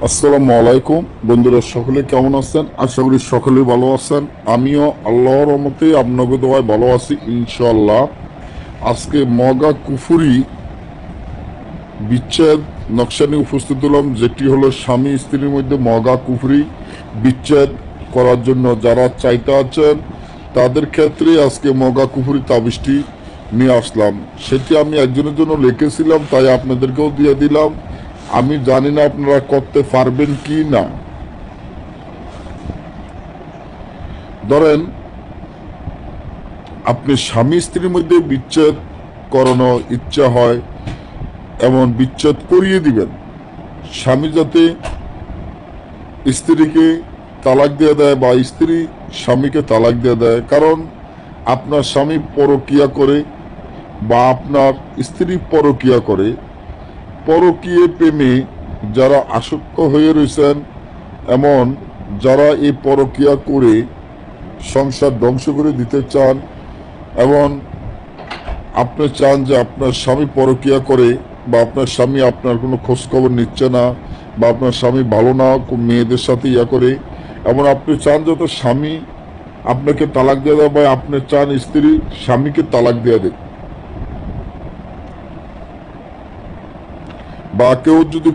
আসসালামু আলাইকুম বন্ধুরা, সকলে কেমন আছেন? আশা করি সকলেই ভালো আছেন। আমিও আল্লাহর রহমতে আপনাকে দোয়ায় ভালো আছি ইনশাআল্লাহ। আজকে মগা কুফুরি বিচ্ছেদ নকশা নিয়ে উপস্থিত হলাম, যেটি হলো স্বামী স্ত্রীর মধ্যে মগা কুফুরি বিচ্ছেদ করার জন্য যারা চাইতে আছেন তাদের ক্ষেত্রে আজকে মগা কুফুরি তাবিজটি নিয়ে আসলাম। সেটি আমি একজনের জন্য লিখেছিলাম, তাই আপনাদেরকেও দিয়ে দিলাম। আমি জানি না আপনারা করতে পারবেন কি না। ধরেন আপনি স্বামী স্ত্রীর মধ্যে বিচ্ছেদ করানো ইচ্ছা হয়, এমন বিচ্ছেদ করিয়ে দিবেন। স্বামী যাতে স্ত্রীকে তালাক দিয়ে দেয় বা স্ত্রী স্বামীকে তালাক দিয়ে দেয়, কারণ আপনার স্বামী পরকিয়া করে বা আপনার স্ত্রী পরকিয়া করে। পরকীয় প্রেমে যারা আসক্ত হয়ে রয়েছেন, এমন যারা এই পরকিয়া করে সংসার ধ্বংস করে দিতে চান, এবং আপনি চান যে আপনার স্বামী পরকিয়া করে বা আপনার স্বামী আপনার কোনো খোঁজ খবর নিচ্ছে না, বা আপনার স্বামী ভালো না মেয়েদের সাথে করে, এমন আপনি চান যত স্বামী আপনাকে তালাক দিয়ে দেয়, বা আপনি চান স্ত্রী স্বামীকে তালাক দিয়ে দেয়, বা কেউ যদি